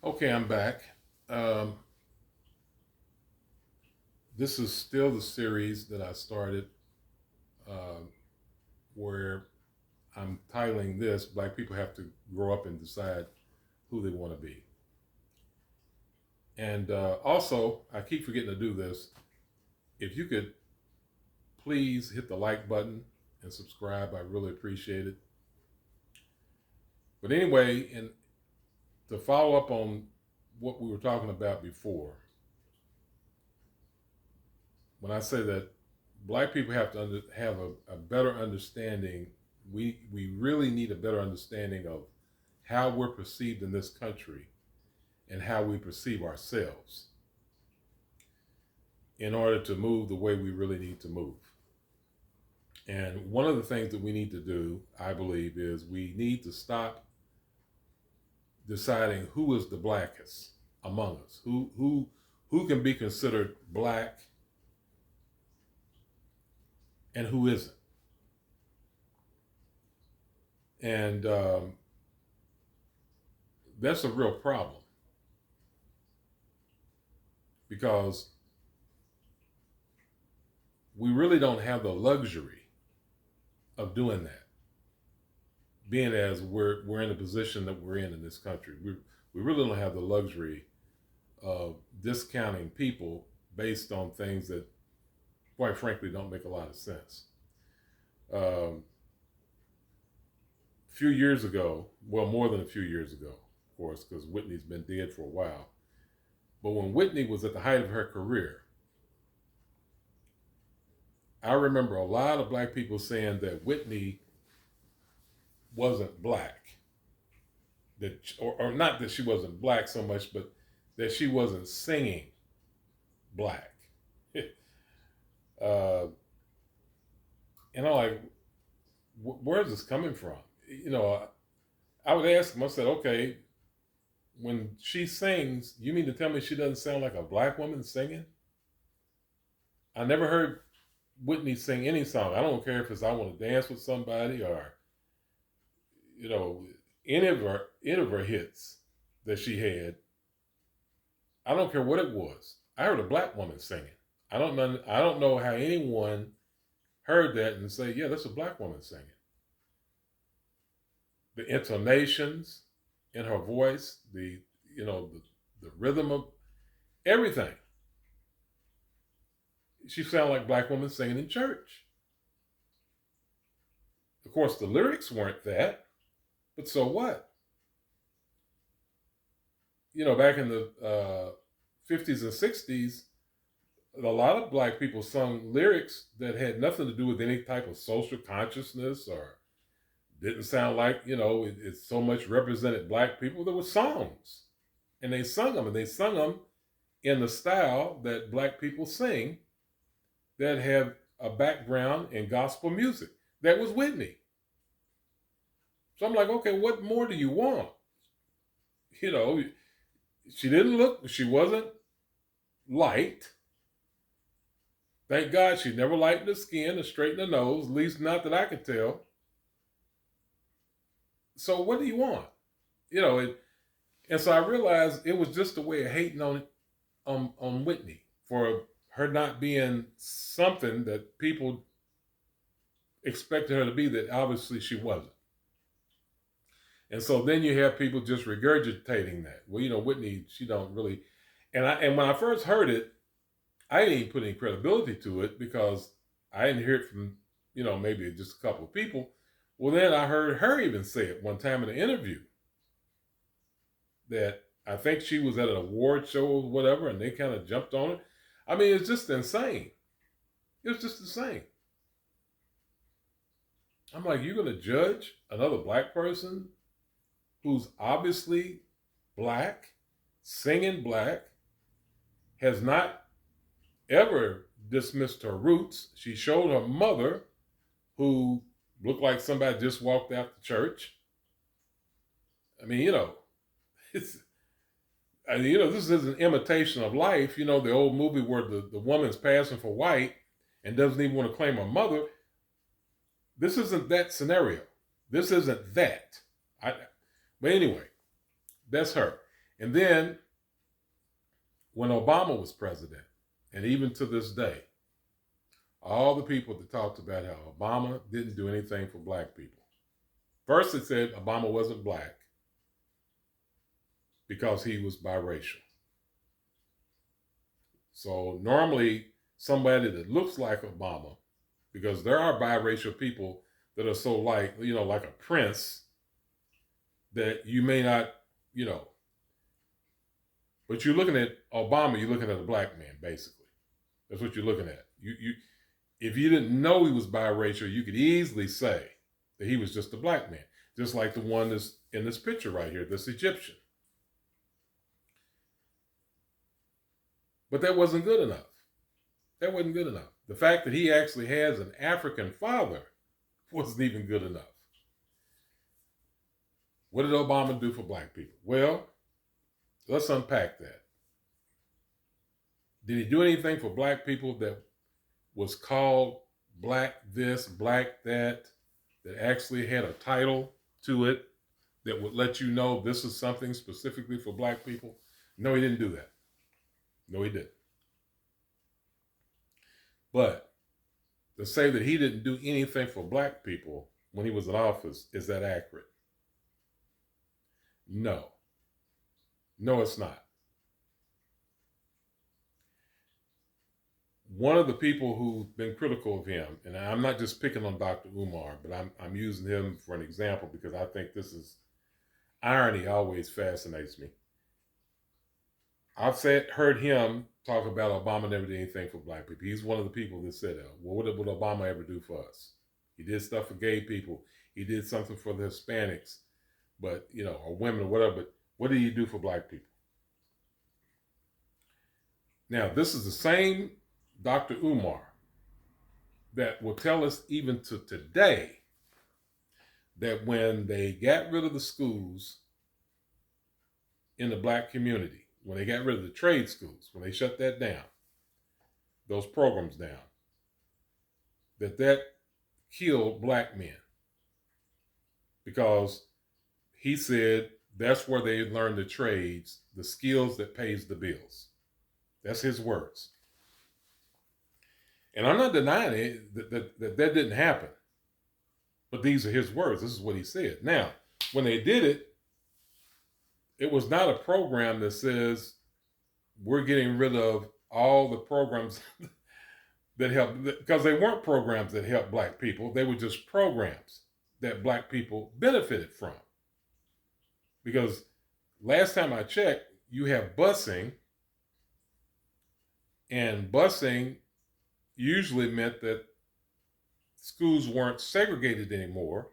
Okay, I'm back. Um, this is still the series that I started um, where I'm titling this Black People Have to Grow Up and Decide Who They Want to Be. And also, I keep forgetting to do this. If you could please hit the like button and subscribe, I really appreciate it. But anyway, and to follow up on what we were talking about before, when I say that black people have to have a better understanding, we really need a better understanding of how we're perceived in this country and how we perceive ourselves in order to move the way we really need to move. And one of the things that we need to do, I believe, is we need to stop deciding who is the blackest among us, who can be considered black and who isn't. And that's a real problem because we really don't have the luxury of doing that, being as we're in the position that we're in this country. We really don't have the luxury of discounting people based on things that, quite frankly, don't make a lot of sense. A few years ago, well, more than a few years ago, of course, because Whitney's been dead for a while. But when Whitney was at the height of her career, I remember a lot of black people saying that Whitney wasn't black, that or not that she wasn't black so much, but that she wasn't singing black. uh, and I'm like, where's this coming from? You know, I would ask them. I said, okay, when she sings, you mean to tell me she doesn't sound like a black woman singing? I never heard Whitney sing any song. I don't care if it's "I Want to Dance with Somebody" or you know any of her hits that she had. I don't care what it was. I heard a black woman singing. I don't know how anyone heard that and say, "Yeah, that's a black woman singing." The intonations in her voice, the rhythm of everything. She sounded like black woman singing in church. Of course, the lyrics weren't that, but so what? Back in the 50s and 60s, a lot of black people sung lyrics that had nothing to do with any type of social consciousness or didn't sound like, it so much represented black people. There were songs and they sung them, and they sung them in the style that black people sing that have a background in gospel music. That was Whitney. So I'm like, okay, what more do you want? You know, she wasn't light. Thank God she never lightened her skin or straightened her nose, at least not that I could tell. So what do you want? And so I realized it was just a way of hating on Whitney for her not being something that people expected her to be that obviously she wasn't. And so then you have people just regurgitating that. Well, Whitney, she don't really. And when I first heard it, I didn't even put any credibility to it because I didn't hear it from, maybe just a couple of people. Well, then I heard her even say it one time in an interview that I think she was at an award show or whatever, and they kind of jumped on it. I mean, it's just insane. It was just insane. I'm like, you're going to judge another black person who's obviously black, singing black, has not ever dismissed her roots. She showed her mother, who looked like somebody just walked out the church. I mean, it's this is an imitation of life. The old movie where the woman's passing for white and doesn't even want to claim her mother. This isn't that scenario. This isn't that. But anyway, that's her. And then when Obama was president, and even to this day, all the people that talked about how Obama didn't do anything for black people. First, it said Obama wasn't black because he was biracial. So normally, somebody that looks like Obama, because there are biracial people that are so like, like a prince, that you may not, but you're looking at Obama, you're looking at a black man, basically. That's what you're looking at. If you didn't know he was biracial, you could easily say that he was just a black man, just like the one that's in this picture right here, this Egyptian. But that wasn't good enough. That wasn't good enough. The fact that he actually has an African father wasn't even good enough. What did Obama do for black people? Well, let's unpack that. Did he do anything for black people that was called black this, black that actually had a title to it that would let you know this is something specifically for black people? No, he didn't do that. No, he didn't. But to say that he didn't do anything for black people when he was in office, is that accurate? No. No, it's not. One of the people who've been critical of him, and I'm not just picking on Dr. Umar, but I'm using him for an example because I think this is irony always fascinates me. I've heard him talk about Obama never did anything for black people. He's one of the people that said, well, what would Obama ever do for us? He did stuff for gay people. He did something for the Hispanics, but, or women or whatever, but what did he do for black people? Now, this is the same Dr. Umar that will tell us even to today that when they got rid of the schools in the black community, when they got rid of the trade schools, when they shut that down, those programs down, that killed black men. Because he said that's where they learn the trades, the skills that pays the bills. That's his words. And I'm not denying it, that didn't happen. But these are his words. This is what he said. Now, when they did it, it was not a program that says we're getting rid of all the programs that help, because they weren't programs that helped black people. They were just programs that black people benefited from. Because last time I checked, you have busing, and busing usually meant that schools weren't segregated anymore.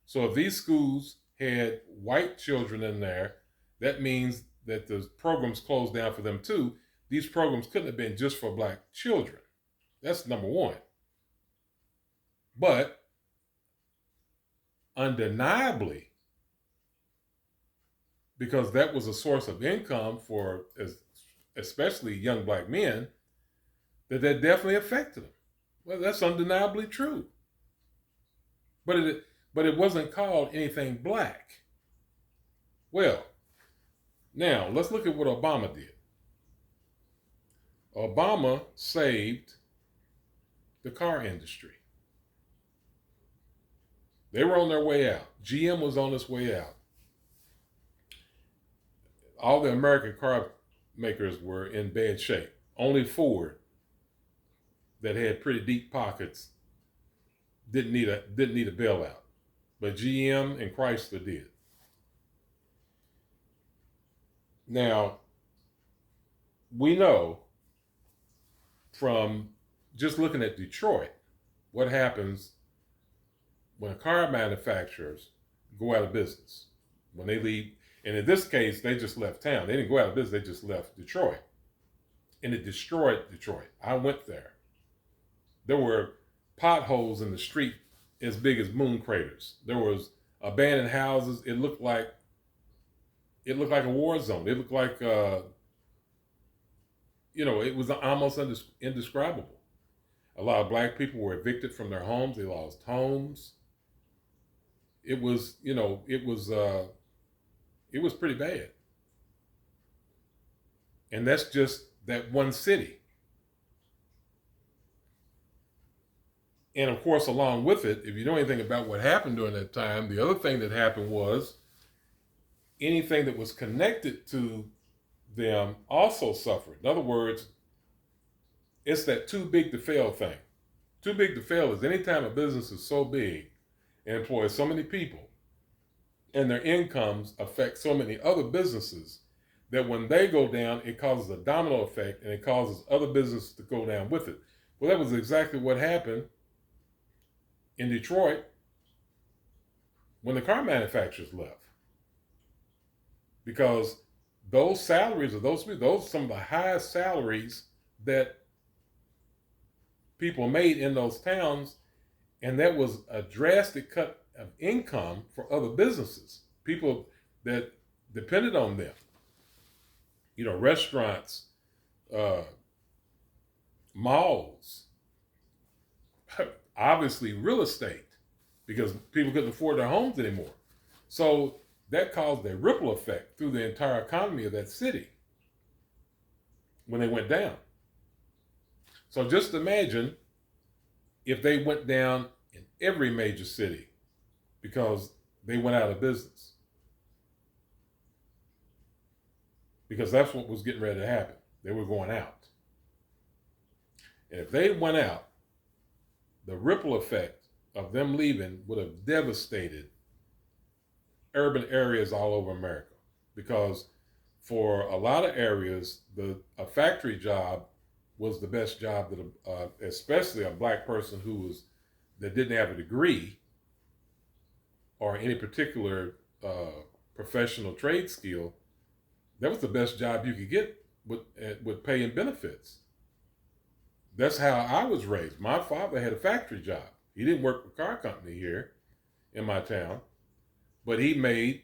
So if these schools had white children in there, that means that the programs closed down for them too. These programs couldn't have been just for black children. That's number one. But undeniably, because that was a source of income for especially young black men, that definitely affected them. Well, that's undeniably true. But it wasn't called anything black. Well, now let's look at what Obama did. Obama saved the car industry. They were on their way out. GM was on its way out. All the American car makers were in bad shape. Only Ford, that had pretty deep pockets, didn't need a bailout. But GM and Chrysler did. Now, we know from just looking at Detroit what happens when car manufacturers go out of business. When they leave, and in this case, they just left town. They didn't go out of business, they just left Detroit. And it destroyed Detroit. I went there. There were potholes in the street as big as moon craters. There was abandoned houses. It looked like a war zone. It looked like, it was almost indescribable. A lot of black people were evicted from their homes. They lost homes. It was pretty bad. And that's just that one city. And of course, along with it, if you know anything about what happened during that time, the other thing that happened was anything that was connected to them also suffered. In other words, it's that too big to fail thing. Too big to fail is anytime a business is so big and employs so many people and their incomes affect so many other businesses that when they go down, it causes a domino effect and it causes other businesses to go down with it. Well, that was exactly what happened in Detroit when the car manufacturers left. Because those salaries of those people, those are some of the highest salaries that people made in those towns, and that was a drastic cut of income for other businesses, people that depended on them. You know, restaurants, uh, malls, obviously real estate, because people couldn't afford their homes anymore. So that caused a ripple effect through the entire economy of that city when they went down. So just imagine if they went down in every major city because they went out of business. Because that's what was getting ready to happen. They were going out. And if they went out, the ripple effect of them leaving would have devastated urban areas all over America. Because for a lot of areas, a factory job was the best job that, especially a black person that didn't have a degree or any particular professional trade skill. That was the best job you could get with pay and benefits. That's how I was raised. My father had a factory job. He didn't work for a car company here in my town, but he made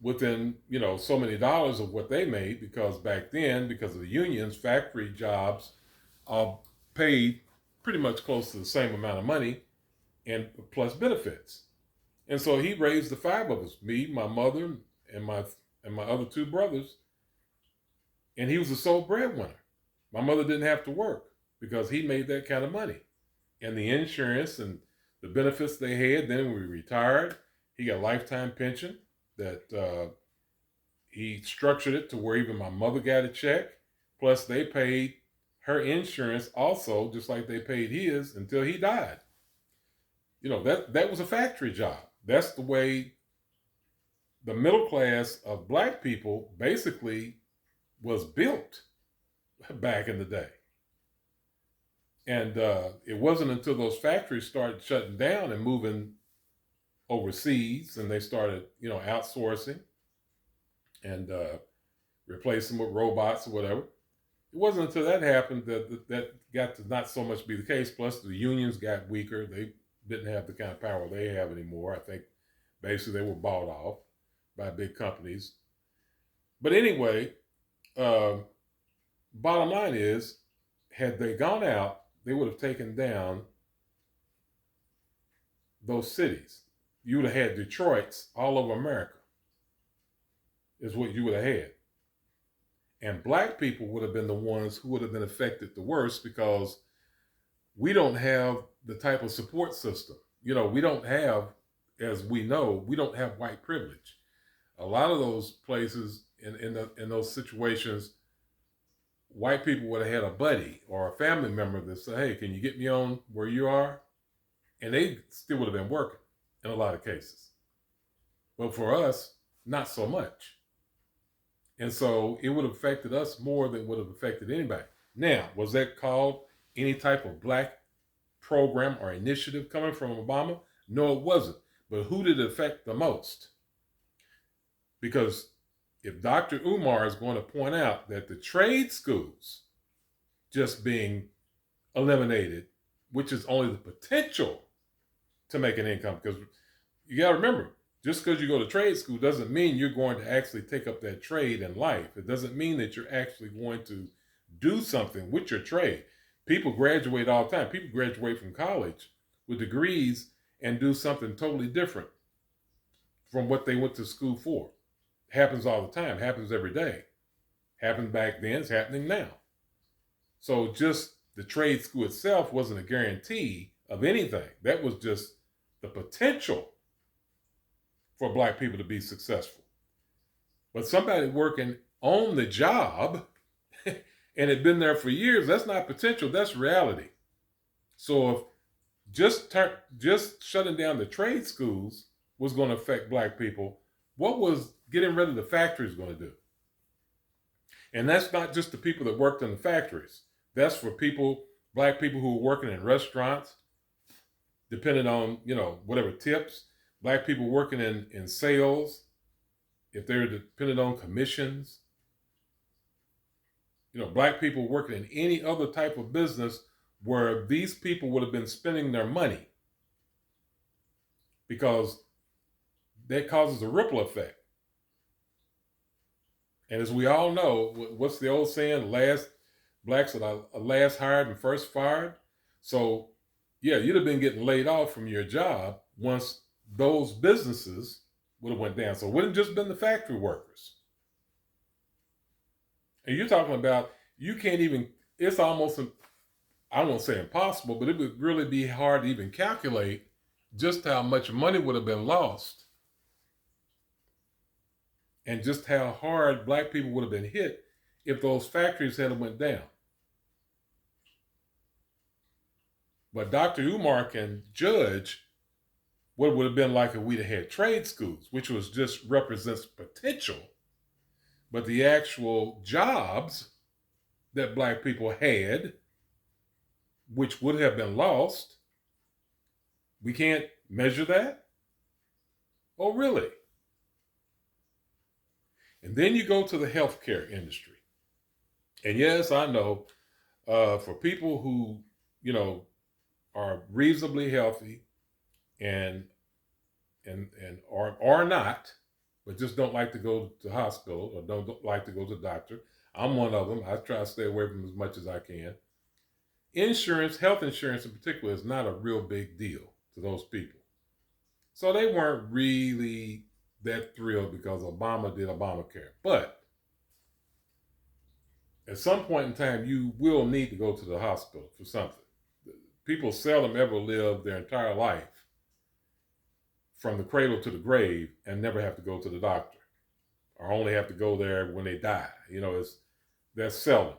within, so many dollars of what they made, because back then, because of the unions, factory jobs paid pretty much close to the same amount of money and plus benefits. And so he raised the five of us, me, my mother, and my other two brothers, and he was the sole breadwinner. My mother didn't have to work because he made that kind of money. And the insurance and the benefits they had, then when we retired, he got a lifetime pension that he structured it to where even my mother got a check. Plus they paid her insurance also, just like they paid his until he died. That was a factory job. That's the way the middle class of black people basically was built back in the day. And it wasn't until those factories started shutting down and moving overseas, and they started, outsourcing and replacing with robots or whatever. It wasn't until that happened that got to not so much be the case. Plus, the unions got weaker. They didn't have the kind of power they have anymore. I think basically they were bought off by big companies. But anyway, bottom line is, had they gone out, they would have taken down those cities. You would have had Detroits all over America, is what you would have had. And black people would have been the ones who would have been affected the worst, because we don't have the type of support system. We don't have, as we know, we don't have white privilege. A lot of those places, in those situations, white people would have had a buddy or a family member that said, hey, can you get me on where you are? And they still would have been working in a lot of cases. But for us, not so much. And so it would have affected us more than it would have affected anybody. Now, was that called any type of black program or initiative coming from Obama? No, it wasn't. But who did it affect the most? Because if Dr. Umar is going to point out that the trade schools just being eliminated, which is only the potential to make an income, because you got to remember, just because you go to trade school doesn't mean you're going to actually take up that trade in life. It doesn't mean that you're actually going to do something with your trade. People graduate all the time. People graduate from college with degrees and do something totally different from what they went to school for. Happens all the time. Happens every day. Happened back then, it's happening now. So just the trade school itself wasn't a guarantee of anything. That was just the potential for black people to be successful. But somebody working on the job and had been there for years, that's not potential, that's reality. So if just shutting down the trade schools was going to affect black people, what was getting rid of the factories going to do? And that's not just the people that worked in the factories. That's for black people who were working in restaurants, depending on, whatever tips, black people working in sales, if they're dependent on commissions, black people working in any other type of business where these people would have been spending their money, because that causes a ripple effect. And as we all know, what's the old saying? Blacks are last hired and first fired. So, yeah, you'd have been getting laid off from your job once those businesses would have went down. So it wouldn't just been the factory workers. And you're talking about, you can't even, it's almost, I won't say impossible, but it would really be hard to even calculate just how much money would have been lost and just how hard black people would have been hit if those factories had went down. But Dr. Umar can judge what it would have been like if we'd have had trade schools, which was just represents potential. But the actual jobs that black people had, which would have been lost, we can't measure that? Oh, really? And then you go to the healthcare industry. And yes, I know for people who, are reasonably healthy and are not, but just don't like to go to the hospital or don't like to go to the doctor. I'm one of them. I try to stay away from them as much as I can. Insurance, health insurance in particular, is not a real big deal to those people. So they weren't really that thrilled because Obama did Obamacare. But at some point in time, you will need to go to the hospital for something. People seldom ever live their entire life from the cradle to the grave and never have to go to the doctor, or only have to go there when they die. That's seldom.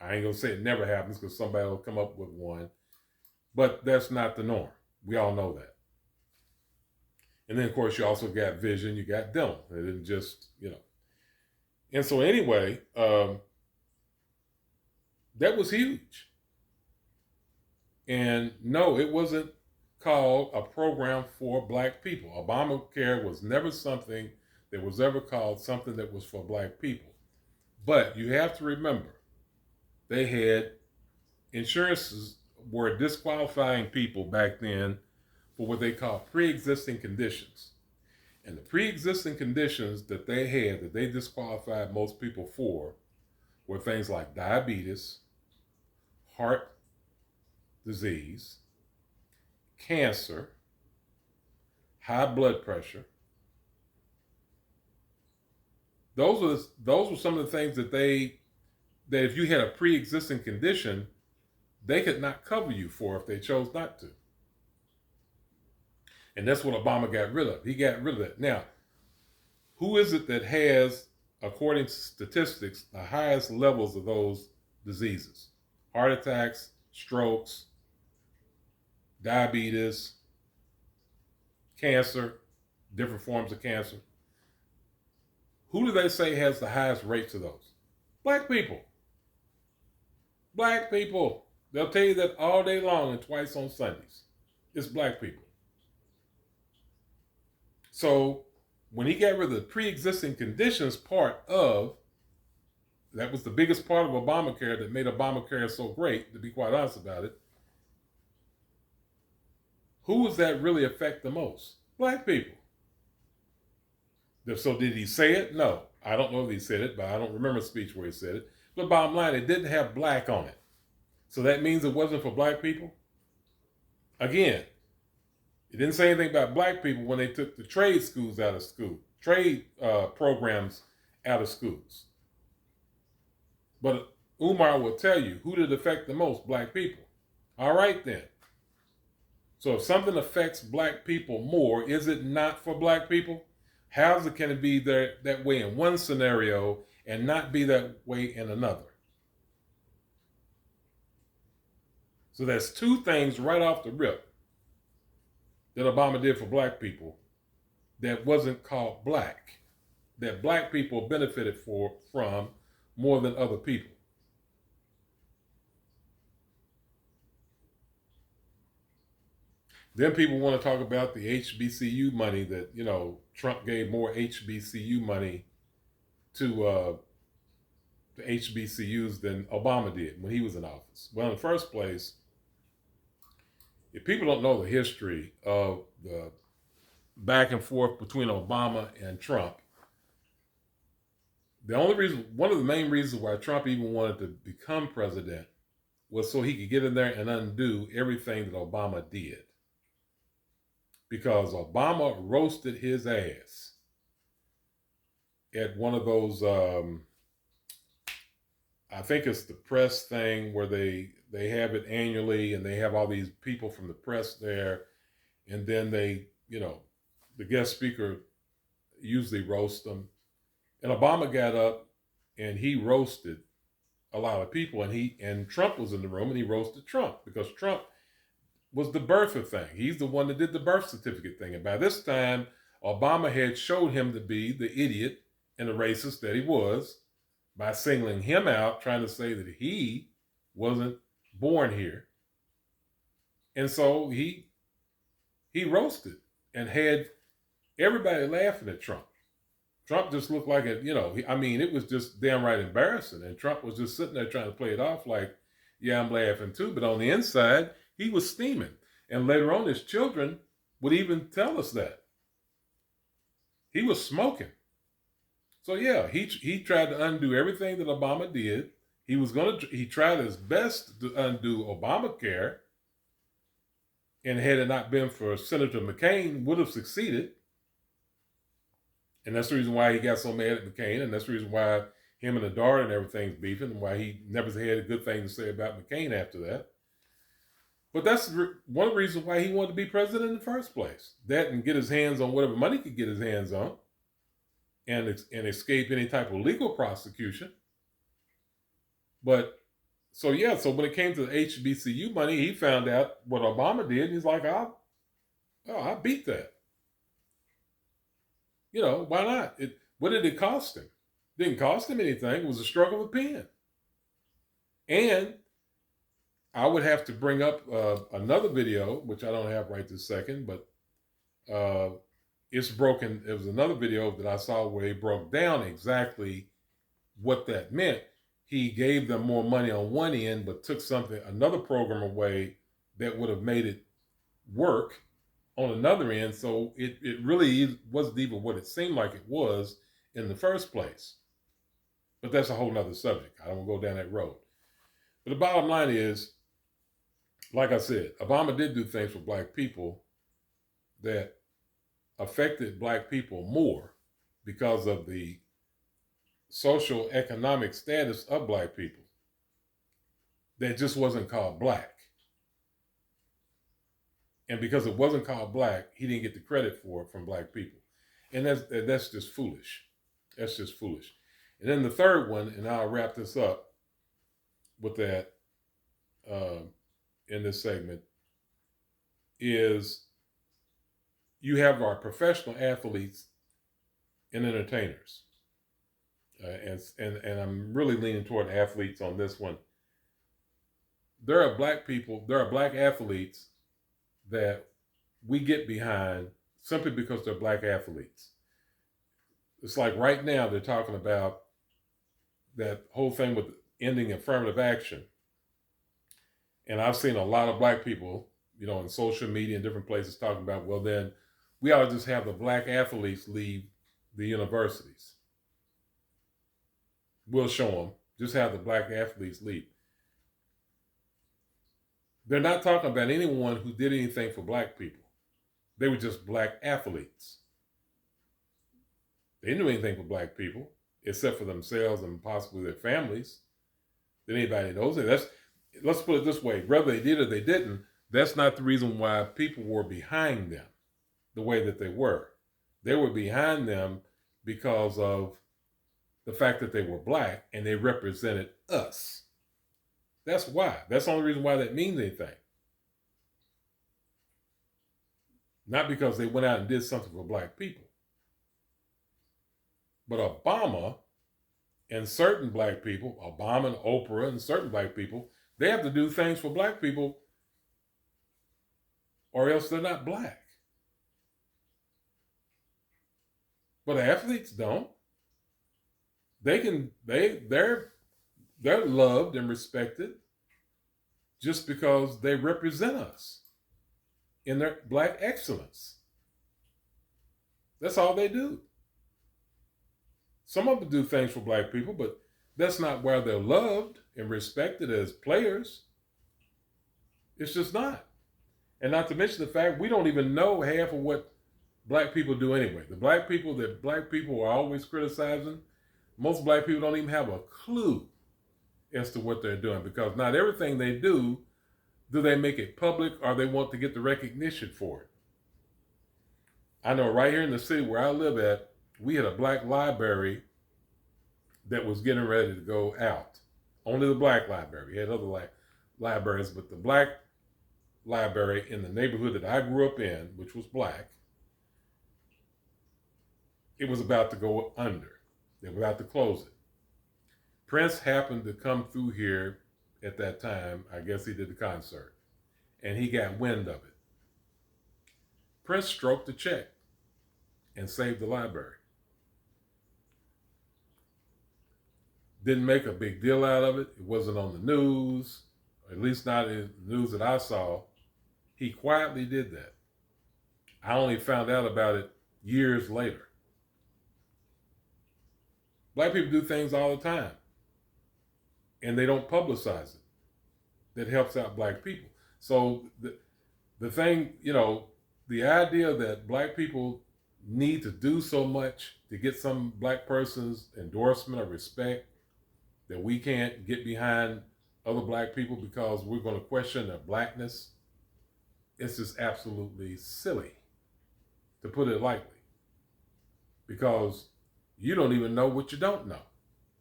I ain't gonna say it never happens, because somebody will come up with one, but that's not the norm. We all know that. And then, of course, you also got vision, you got dental. It didn't just, And so anyway, that was huge. And no, it wasn't called a program for black people. Obamacare was never something that was ever called something that was for black people. But you have to remember, they had insurances were disqualifying people back then for what they call pre-existing conditions. And the pre-existing conditions that they had, that they disqualified most people for, were things like diabetes, heart disease, cancer, high blood pressure. Those were some of the things that if you had a pre-existing condition, they could not cover you for if they chose not to. And that's what Obama got rid of. He got rid of that. Now, who is it that has, according to statistics, the highest levels of those diseases? Heart attacks, strokes, diabetes, cancer, different forms of cancer. Who do they say has the highest rates of those? Black people. Black people. They'll tell you that all day long and twice on Sundays. It's black people. So when he got rid of the pre-existing conditions part of, that was the biggest part of Obamacare that made Obamacare so great, to be quite honest about it. Who does that really affect the most? Black people. So did he say it? No. I don't know if he said it, but I don't remember a speech where he said it. But bottom line, it didn't have black on it. So that means it wasn't for black people? Again, it didn't say anything about black people when they took the trade schools out of school, trade programs out of schools. But Umar will tell you, who did it affect the most? Black people. All right then. So if something affects black people more, is it not for black people? Can it be that way in one scenario and not be that way in another? So that's two things right off the rip that Obama did for black people that wasn't called black, that black people benefited from more than other people. Then people want to talk about the HBCU money that, Trump gave more HBCU money to the HBCUs than Obama did when he was in office. Well, in the first place, if people don't know the history of the back and forth between Obama and Trump, one of the main reasons why Trump even wanted to become president was so he could get in there and undo everything that Obama did. Because Obama roasted his ass at one of those, I think it's the press thing where they have it annually and they have all these people from the press there. And then the guest speaker usually roasts them. And Obama got up and he roasted a lot of people, and Trump was in the room and he roasted Trump because Trump was the birther thing. He's the one that did the birth certificate thing. And by this time, Obama had showed him to be the idiot and the racist that he was by singling him out, trying to say that he wasn't born here. And so he roasted and had everybody laughing at Trump. Trump just looked like it was just downright embarrassing. And Trump was just sitting there trying to play it off like, yeah, I'm laughing too. But on the inside, he was steaming. And later on, his children would even tell us that. He was smoking. So yeah, he tried to undo everything that Obama did. He tried his best to undo Obamacare. And had it not been for Senator McCain, would have succeeded. And that's the reason why he got so mad at McCain. And that's the reason why him and the daughter and everything's beefing, and why he never had a good thing to say about McCain after that. But that's one of the reasons why he wanted to be president in the first place. That and get his hands on whatever money he could get his hands on and escape any type of legal prosecution. But, so when it came to the HBCU money, he found out what Obama did, and he's like, I beat that. Why not? What did it cost him? It didn't cost him anything. It was a struggle of a pen. And I would have to bring up another video, which I don't have right this second, but it's broken. It was another video that I saw where he broke down exactly what that meant. He gave them more money on one end, but took another program away that would have made it work on another end. So it really wasn't even what it seemed like it was in the first place. But that's a whole nother subject. I don't want to go down that road. But the bottom line is, like I said, Obama did do things for black people that affected black people more because of the social economic status of black people that just wasn't called black. And because it wasn't called black, he didn't get the credit for it from black people. And that's just foolish. That's just foolish. And then the third one, and I'll wrap this up with that in this segment, is you have our professional athletes and entertainers. And I'm really leaning toward athletes on this one. There are black athletes that we get behind simply because they're black athletes. It's like right now they're talking about that whole thing with ending affirmative action. And I've seen a lot of black people, in social media and different places talking about, well, then we ought to just have the black athletes leave the universities. We'll show them. Just have the black athletes leave. They're not talking about anyone who did anything for black people. They were just black athletes. They didn't do anything for black people, except for themselves and possibly their families. than anybody knows it. Let's put it this way: whether they did or they didn't, that's not the reason why people were behind them the way that they were. They were behind them because of the fact that they were black and they represented us. That's why. That's the only reason why that means anything. Not because they went out and did something for black people. But Obama and certain black people, Obama and Oprah and certain black people, they have to do things for black people or else they're not black. But athletes don't. They're loved and respected just because they represent us in their black excellence. That's all they do. Some of them do things for black people, but that's not where they're loved and respected as players. It's just not. And not to mention the fact we don't even know half of what black people do anyway. The black people that black people are always criticizing, most black people don't even have a clue as to what they're doing, because not everything they do they make it public or they want to get the recognition for it. I know right here in the city where I live at, we had a black library that was getting ready to go out. Only the black library. We had other libraries, but the black library in the neighborhood that I grew up in, which was black, it was about to go under. They were about to close it. Prince happened to come through here at that time. I guess he did the concert, and he got wind of it. Prince stroked the check and saved the library. Didn't make a big deal out of it. It wasn't on the news, at least not in the news that I saw. He quietly did that. I only found out about it years later. Black people do things all the time, and they don't publicize it. That helps out black people. So the thing, the idea that black people need to do so much to get some black person's endorsement or respect, that we can't get behind other black people because we're going to question their blackness, it's just absolutely silly, to put it lightly. Because you don't even know what you don't know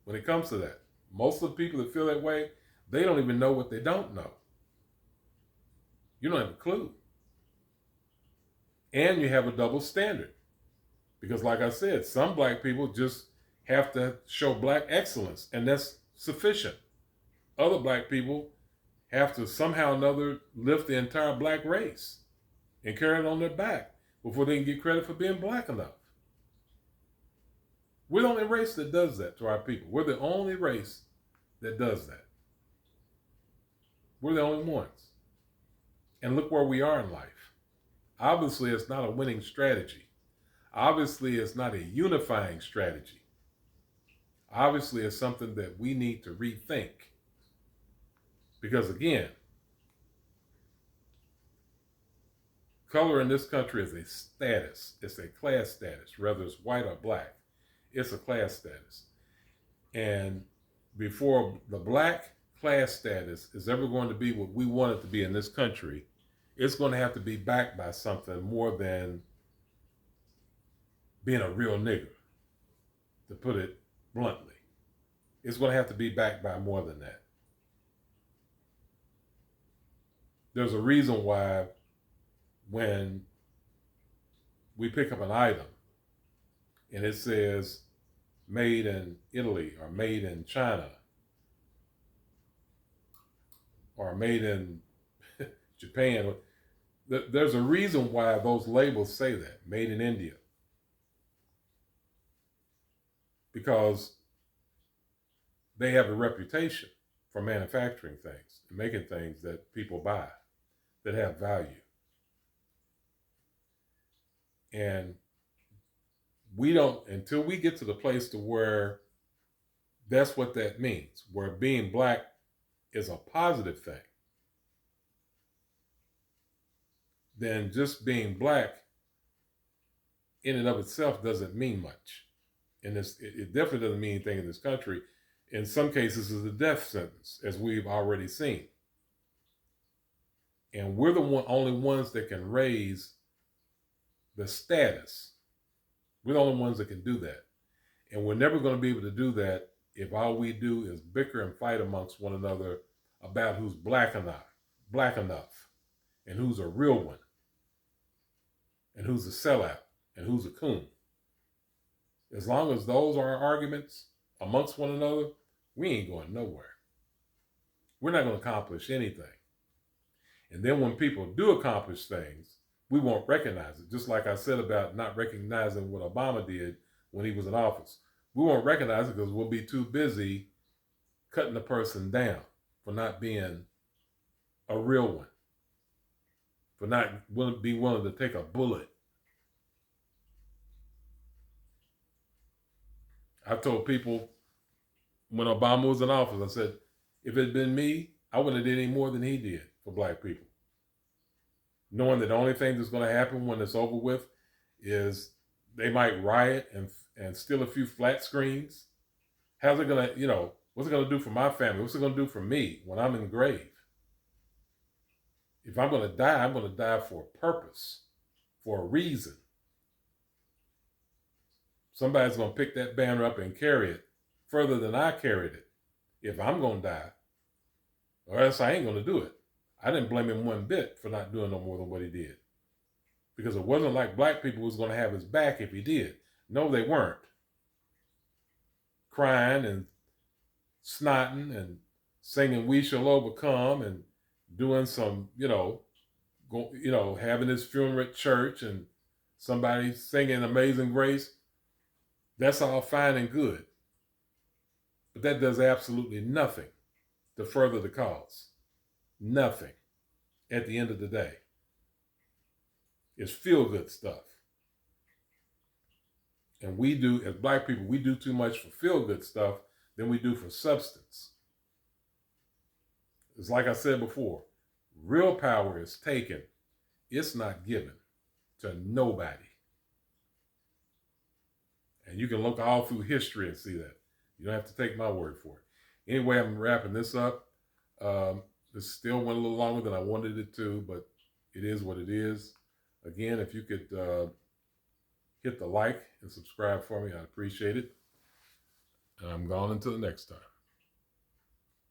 when it comes to that. Most of the people that feel that way, they don't even know what they don't know. You don't have a clue. And you have a double standard. Because like I said, some black people just have to show black excellence, and that's sufficient. Other black people have to somehow or another lift the entire black race and carry it on their back before they can get credit for being black enough. We're the only race that does that to our people. We're the only race that does that. We're the only ones. And look where we are in life. Obviously, it's not a winning strategy. Obviously, it's not a unifying strategy. Obviously, it's something that we need to rethink. Because again, color in this country is a status. It's a class status, whether it's white or black. It's a class status. And before the black class status is ever going to be what we want it to be in this country, it's going to have to be backed by something more than being a real nigger, to put it bluntly. It's going to have to be backed by more than that. There's a reason why when we pick up an item and it says made in Italy or made in China or made in Japan, there's a reason why those labels say that, made in India. Because they have a reputation for manufacturing things and making things that people buy that have value. And we don't, until we get to the place to where that's what that means, where being black is a positive thing, then just being black in and of itself doesn't mean much. And it definitely doesn't mean anything in this country in some cases is a death sentence, as we've already seen. And we're the only ones that can raise the status. We're the only ones that can do that. And we're never going to be able to do that if all we do is bicker and fight amongst one another about who's black enough, and who's a real one, and who's a sellout, and who's a coon. As long as those are our arguments amongst one another, we ain't going nowhere. We're not going to accomplish anything. And then when people do accomplish things, we won't recognize it. Just like I said about not recognizing what Obama did when he was in office. We won't recognize it because we'll be too busy cutting the person down for not being a real one, for not being willing to take a bullet. I've told people when Obama was in office, I said, if it had been me, I wouldn't have did any more than he did for black people. Knowing that the only thing that's going to happen when it's over with is they might riot and steal a few flat screens. How's it going to, what's it going to do for my family? What's it going to do for me when I'm in the grave? If I'm going to die, I'm going to die for a purpose, for a reason. Somebody's going to pick that banner up and carry it further than I carried it. If I'm going to die, or else I ain't going to do it. I didn't blame him one bit for not doing no more than what he did. Because it wasn't like black people was going to have his back if he did. No, they weren't. Crying and snotting and singing "We Shall Overcome" and doing some, having his funeral at church and somebody singing "Amazing Grace." That's all fine and good. But that does absolutely nothing to further the cause. Nothing at the end of the day. It's feel-good stuff. And we do, as black people, we do too much for feel-good stuff than we do for substance. It's like I said before, real power is taken. It's not given to nobody. And you can look all through history and see that. You don't have to take my word for it. Anyway, I'm wrapping this up. This still went a little longer than I wanted it to, but it is what it is. Again, if you could hit the like and subscribe for me, I'd appreciate it. And I'm gone until the next time.